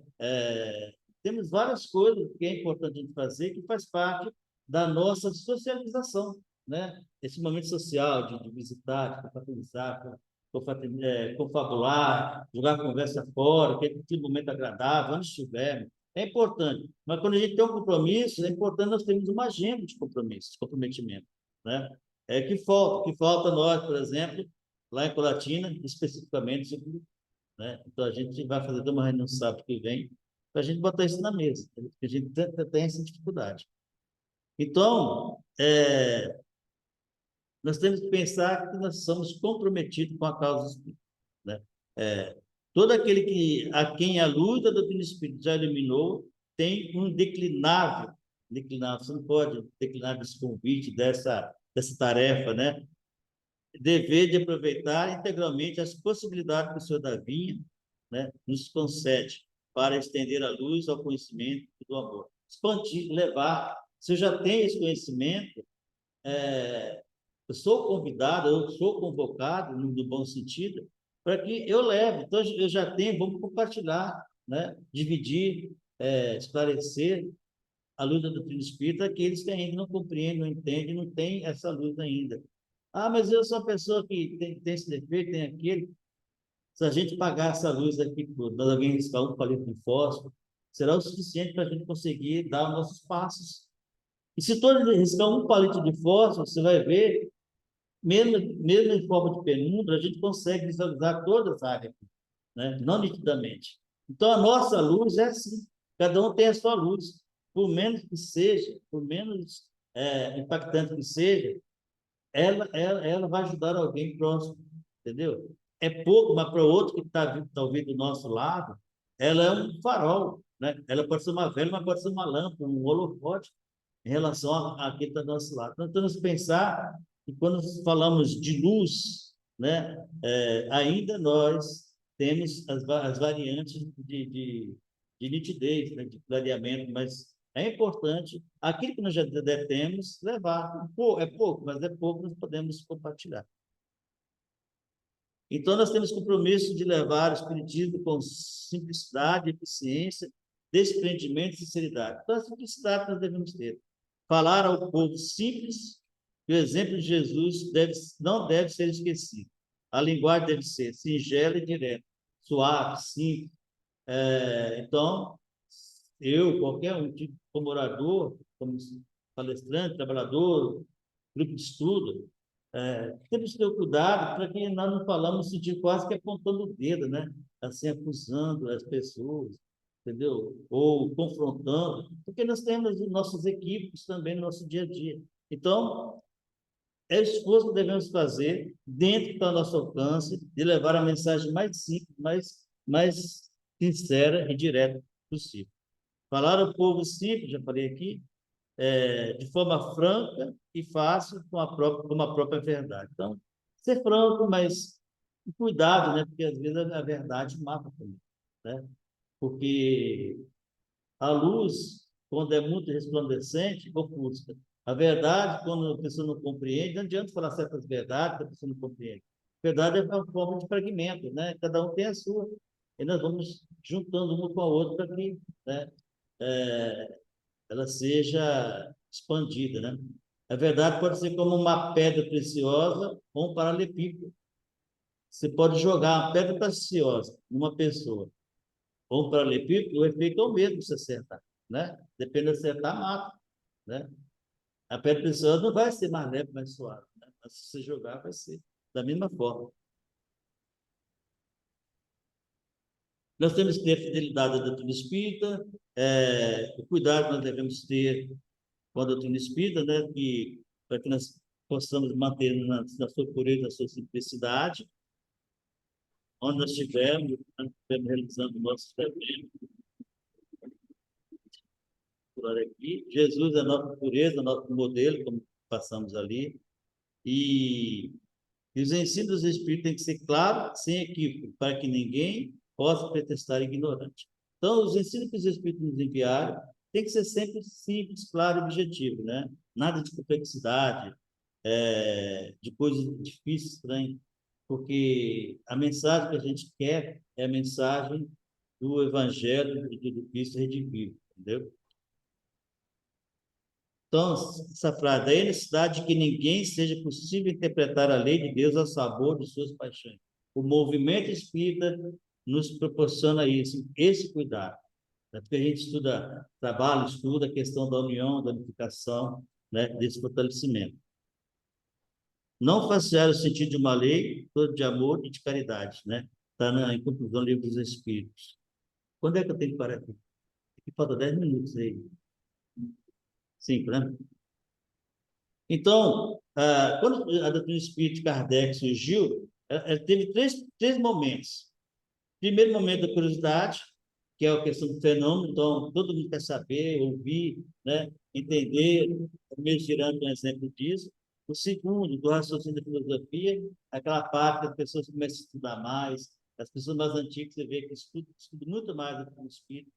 Temos várias coisas que é importante a gente fazer, que faz parte da nossa socialização, né? Esse momento social de visitar, de confraternizar, confabular, jogar a conversa fora, aquele momento agradável, onde estivermos, é importante. Mas quando a gente tem um compromisso, é importante nós termos uma agenda de compromisso, de comprometimento, né? Que falta nós, por exemplo, lá em Colatina, especificamente, né? Então a gente vai fazer uma reunião sábado que vem para a gente botar isso na mesa, porque a gente tem essa dificuldade. Então, nós temos que pensar que nós somos comprometidos com a causa espírita, né? Todo aquele a quem a luz da doutrina espírita já iluminou tem um declinável, você não pode declinar desse convite, dessa tarefa, né? Dever de aproveitar integralmente as possibilidades que o Senhor da Vinha, né, nos concede para estender a luz ao conhecimento do amor. Expandir, levar. Se eu já tenho esse conhecimento, eu sou convidado, eu sou convocado, no bom sentido, para que eu leve. Então, eu já tenho, vamos compartilhar, né? Dividir, esclarecer a luz da doutrina espírita àqueles que ainda não compreendem, não entendem, não têm essa luz ainda. Ah, mas eu sou uma pessoa que tem esse defeito, tem aquele. Se a gente pagar essa luz aqui, nós alguém riscar um palito de fósforo, será o suficiente para a gente conseguir dar nossos passos. E se todo riscar um palito de fósforo, você vai ver, mesmo em forma de penumbra, a gente consegue visualizar toda essa área, né? Não nitidamente. Então, a nossa luz é assim. Cada um tem a sua luz. Por menos que seja, por menos impactante que seja, ela vai ajudar alguém próximo, entendeu? É pouco, mas para o outro que está talvez do nosso lado, ela é um farol, né? Ela pode ser uma vela, mas pode ser uma lâmpada, um holofote em relação a quem está do nosso lado. Nós temos que pensar que quando falamos de luz, né? Ainda nós temos as variantes de nitidez, né? De clareamento, mas é importante, aquilo que nós já detemos, levar. Pô, é pouco, mas é pouco, nós podemos compartilhar. Então, nós temos compromisso de levar o Espiritismo com simplicidade, eficiência, desprendimento e sinceridade. Então, a simplicidade nós devemos ter. Falar ao povo simples, que o exemplo de Jesus não deve ser esquecido. A linguagem deve ser singela e direta, suave, simples. Então, qualquer um, tipo, como orador, como palestrante, trabalhador, grupo de estudo, temos que ter cuidado para que nós não falamos no sentido quase que apontando o dedo, né? Assim, acusando as pessoas, entendeu? Ou confrontando, porque nós temos os nossos equívocos também no nosso dia a dia. Então, é o esforço que devemos fazer dentro do nosso alcance de levar a mensagem mais simples, mais sincera e direta possível. Falar ao povo simples, já falei aqui, de forma franca e fácil com a própria verdade. Então, ser franco, mas cuidado, né? Porque às vezes a verdade mata também, né? Porque a luz, quando é muito resplandecente, ofusca. A verdade, quando a pessoa não compreende, não adianta falar certas verdades que a pessoa não compreende. Verdade é uma forma de fragmento, né? Cada um tem a sua. E nós vamos juntando uma com a outra para que, né, ela seja expandida, né? A verdade pode ser como uma pedra preciosa ou um paralelepípedo. Você pode jogar uma pedra preciosa numa pessoa ou um paralelepípedo, o efeito é o mesmo se acertar, né? Depende de acertar, mata, né? A pedra preciosa não vai ser mais leve, mais suave, né? Mas se você jogar, vai ser da mesma forma. Nós temos que ter a fidelidade da doutrina espírita, o cuidado que nós devemos ter com a doutrina espírita, né? Para que nós possamos manter na sua pureza, na sua simplicidade, onde nós estivermos realizando o nosso trabalho por aqui. Jesus é a nossa pureza, nosso modelo, como passamos ali, e, e os ensinos dos Espíritos têm que ser claros, sem equívoco, para que ninguém possa pretextar ignorante. Então, os ensinos que os Espíritos nos enviaram têm que ser sempre simples, claro e objetivo, né? Nada de complexidade, de coisas difíceis, estranhas, porque a mensagem que a gente quer é a mensagem do Evangelho do Cristo redimido, entendeu? Então, essa frase, daí a necessidade de que ninguém seja possível interpretar a lei de Deus ao sabor de suas paixões. O movimento espírita nos proporciona isso, esse cuidado. Né? Porque a gente estuda trabalho, estuda a questão da união, da unificação, né? Desse fortalecimento. Não falsear o sentido de uma lei, todo de amor e de caridade, né? Está em conclusão do livro dos Espíritos. Quando é que eu tenho que parar aqui? Aqui falta 10 minutos aí. 5, né? Então, quando a doutrina espírita de Kardec surgiu, ela teve três momentos. Primeiro momento da curiosidade, que é a questão do fenômeno, então todo mundo quer saber, ouvir, né, entender, mesmo tirando um exemplo disso. O segundo, do raciocínio da filosofia, aquela parte que as pessoas começam a estudar mais, as pessoas mais antigas, você vê que estudam muito mais do que o espírito,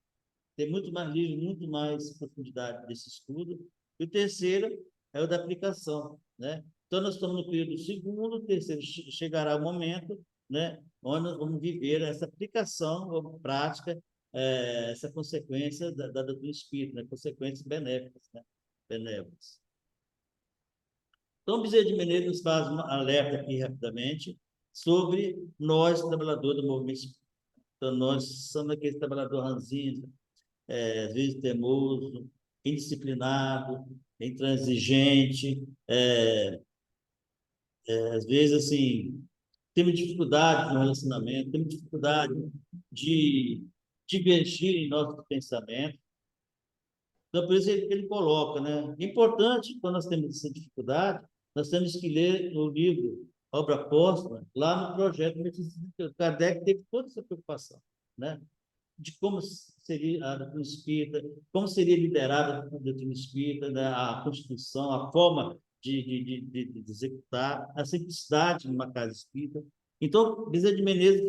tem muito mais livro, muito mais profundidade desse estudo. E o terceiro é o da aplicação, né? Então, nós estamos no período segundo, terceiro, chegará o momento, né, onde nós vamos viver essa aplicação prática, essa consequência do espírito, né? Consequências benéficas, né? Benévolas. Então, Bezerra de Menezes nos faz um alerta aqui rapidamente sobre nós, trabalhadores do movimento espírita. Então, nós somos aqueles trabalhadores ranzinhos, às vezes teimoso, indisciplinado, intransigente, às vezes, assim, temos dificuldade no relacionamento, temos dificuldade de divergir em nossos pensamentos. Então, por isso ele coloca, né? Importante, quando nós temos essa dificuldade, nós temos que ler o livro Obra Póstuma, lá no projeto Kardec teve toda essa preocupação, né? De como seria a doutrina espírita, como seria liderada a doutrina espírita, né? A Constituição, a forma de executar, a simplicidade numa casa espírita. Então, Bezerra de Menezes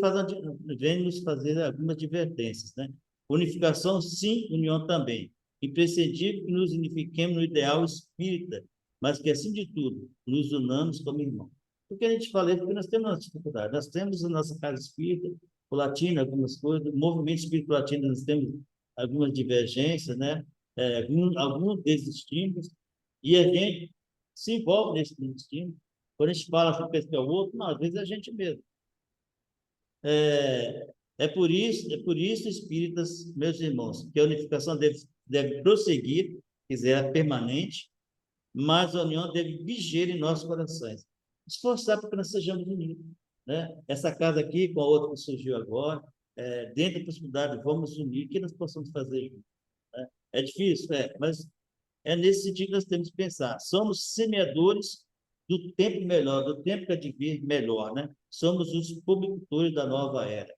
vem nos fazer algumas advertências, né? Unificação, sim, união também. Imprescindível que nos unifiquemos no ideal espírita, mas que, acima de tudo, nos unamos como irmãos. Por que a gente fala isso? Porque nós temos nossa dificuldade. Nós temos a nossa casa espírita, o latino, algumas coisas, o movimento espírita latino, nós temos algumas divergências, né? Alguns desistimos, e a gente se envolve nesse destino. Quando a gente fala sobre pessoa ao outro, não, às vezes é a gente mesmo. É por isso, espíritas, meus irmãos, que a unificação deve prosseguir, quiser é permanente, mas a união deve vigiar em nossos corações. Esforçar para que nós sejamos unidos. Né? Essa casa aqui, com a outra que surgiu agora, dentro da possibilidade, vamos unir, o que nós possamos fazer juntos. Né? É difícil, mas é nesse sentido que nós temos que pensar. Somos semeadores do tempo melhor, do tempo que há de vir melhor, né? Somos os publicadores da nova era.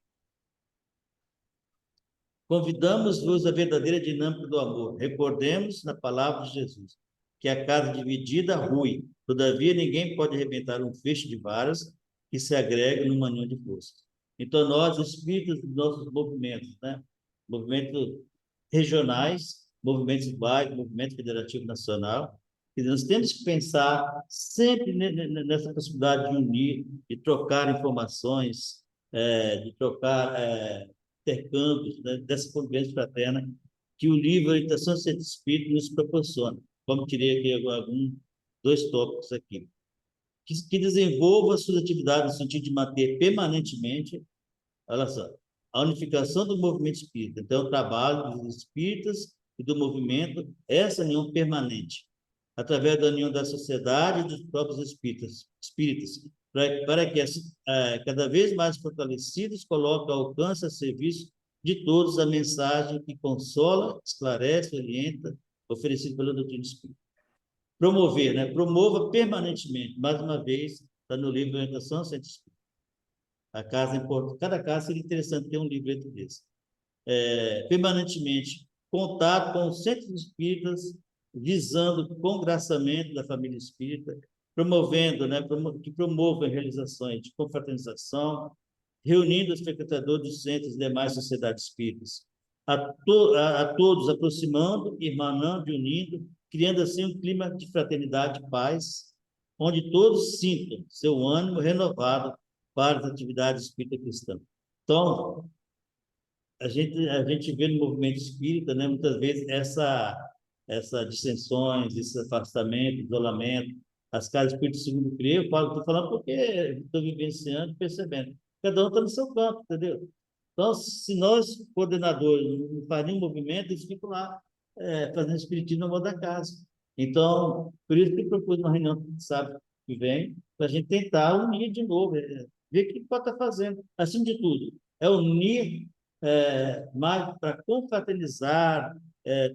Convidamos-vos à verdadeira dinâmica do amor. Recordemos na palavra de Jesus que a casa dividida rui. Todavia, ninguém pode arrebentar um feixe de varas que se agrega numa união de forças. Então, nós, espíritos dos nossos movimentos, né? Movimentos regionais, movimentos bairros, movimento federativo nacional, que nós temos que pensar sempre nessa possibilidade de unir, de trocar informações, de trocar intercâmbios, né, dessa convivência fraterna que o livro Orientação Centro Espírita nos proporciona. Como tirei aqui dois tópicos aqui. Que desenvolva suas atividades no sentido de manter permanentemente, olha só, a unificação do movimento espírita. Então, o trabalho dos espíritas e do movimento, essa união permanente, através da união da sociedade e dos próprios espíritas para que, cada vez mais fortalecidos, coloquem ao alcance a serviço de todos a mensagem que consola, esclarece, orienta, oferecida pela doutrina espírita. Promover, né? Promova permanentemente, mais uma vez, está no livro de Orientação Centro Espírita. Cada casa seria interessante ter um livreto desse. Permanentemente, contato com os centros espíritas, visando o congraçamento da família espírita, promovendo, né, que promovam realizações de confraternização, reunindo os frequentadores dos centros e demais sociedades espíritas, a todos aproximando, irmanando e unindo, criando assim um clima de fraternidade e paz, onde todos sintam seu ânimo renovado para as atividades espírita cristã. Então, a gente vê no movimento espírita, né, muitas vezes essa dissensões, esse afastamento, isolamento, as casas espíritas segundo creio, estou falando porque estou vivenciando, percebendo. Cada um está no seu campo, entendeu? Então, se nós, coordenadores, não fazemos nenhum movimento, eles ficam lá fazendo espiritismo na moda da casa. Então, por isso que propus uma reunião, sabe, que vem, para a gente tentar unir de novo, ver o que pode estar fazendo. Acima de tudo, é unir mais para confraternizar,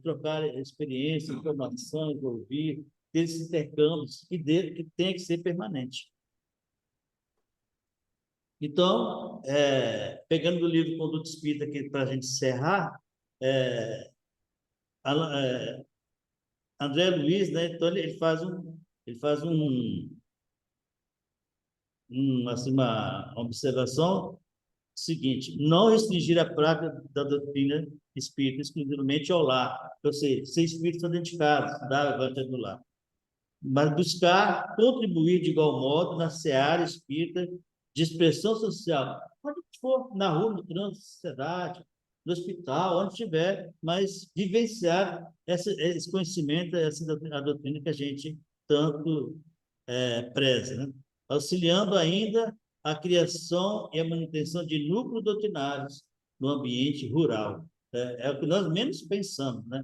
trocar experiências, informações, ouvir, ter esses intercâmbios que tem que ser permanente. Então, pegando o livro Conduta Espírita aqui para a gente encerrar, é, André Luiz, né? Então ele faz assim, uma observação seguinte: não restringir a prática da doutrina espírita exclusivamente ao lar, ou seja, ser espírito identificado, da Evangelho do Lar, mas buscar contribuir de igual modo na seara espírita de expressão social, onde for, na rua, no trânsito, na sociedade, no hospital, onde estiver, mas vivenciar esse conhecimento, a doutrina que a gente tanto preza, né? Auxiliando ainda a criação e a manutenção de núcleos doutrinários no ambiente rural. É o que nós menos pensamos, né?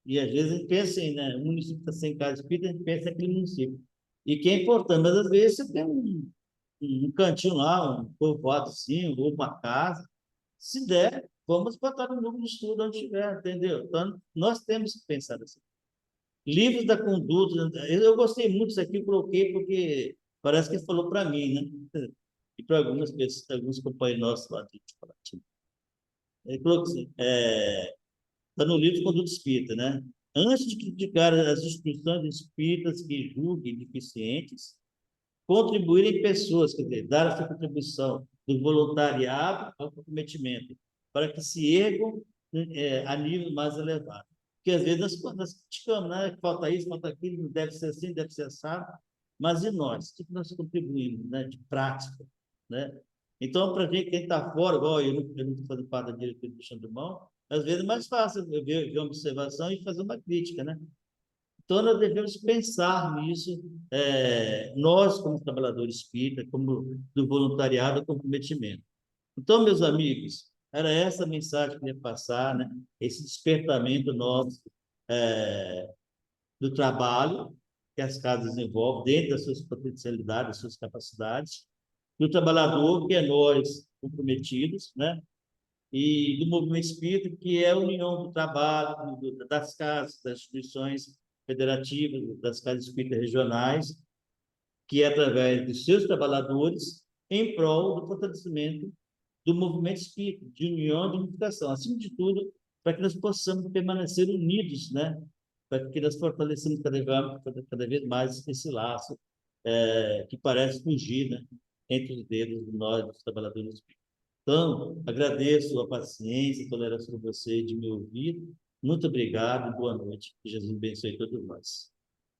E às vezes a gente pensa assim, né? O município está sem casa espírita, a gente pensa naquele município. E que é importante, mas às vezes você tem um cantinho lá, um povoado assim, ou uma casa. Se der, vamos botar no núcleo de estudo onde estiver, entendeu? Então, nós temos que pensar assim. Livros da conduta, eu gostei muito disso aqui, eu coloquei porque parece que ele falou para mim, né? E para algumas pessoas, alguns companheiros nossos lá de Paraty. Ele colocou assim, está no livro Conduta Espírita, né? antes de criticar as instituições espíritas que julguem deficientes, contribuírem pessoas, quer dizer, dar a sua contribuição do voluntariado ao comprometimento, para que se ergam a nível mais elevado. Porque às vezes nós criticamos, né? Falta isso, falta aquilo, não deve ser assim, deve ser assado, mas e nós? O que nós contribuímos, né? De prática, né? Então, para gente, quem está fora, igual eu não estou fazendo parte da diretoria do Chão do Mão, às vezes é mais fácil ver uma observação e fazer uma crítica, né? Então, nós devemos pensar nisso, nós, como trabalhadores espíritas, como do voluntariado, comprometimento. Então, meus amigos, era essa a mensagem que eu queria passar, né? Esse despertamento nosso do trabalho que as casas desenvolvem, dentro das suas potencialidades, das suas capacidades, do trabalhador, que é nós, comprometidos, né? E do movimento espírita, que é a união do trabalho, das casas, das instituições federativas, das casas espíritas regionais, que é através dos seus trabalhadores, em prol do fortalecimento do movimento espírita, de união e de unificação. Acima de tudo, para que nós possamos permanecer unidos, né? Para que nós fortalecemos cada vez mais esse laço que parece fugir, né? Entre os dedos de nós, dos trabalhadores espíritas. Então, agradeço a paciência e tolerância de você de me ouvir. Muito obrigado e boa noite. Que Jesus abençoe todos nós.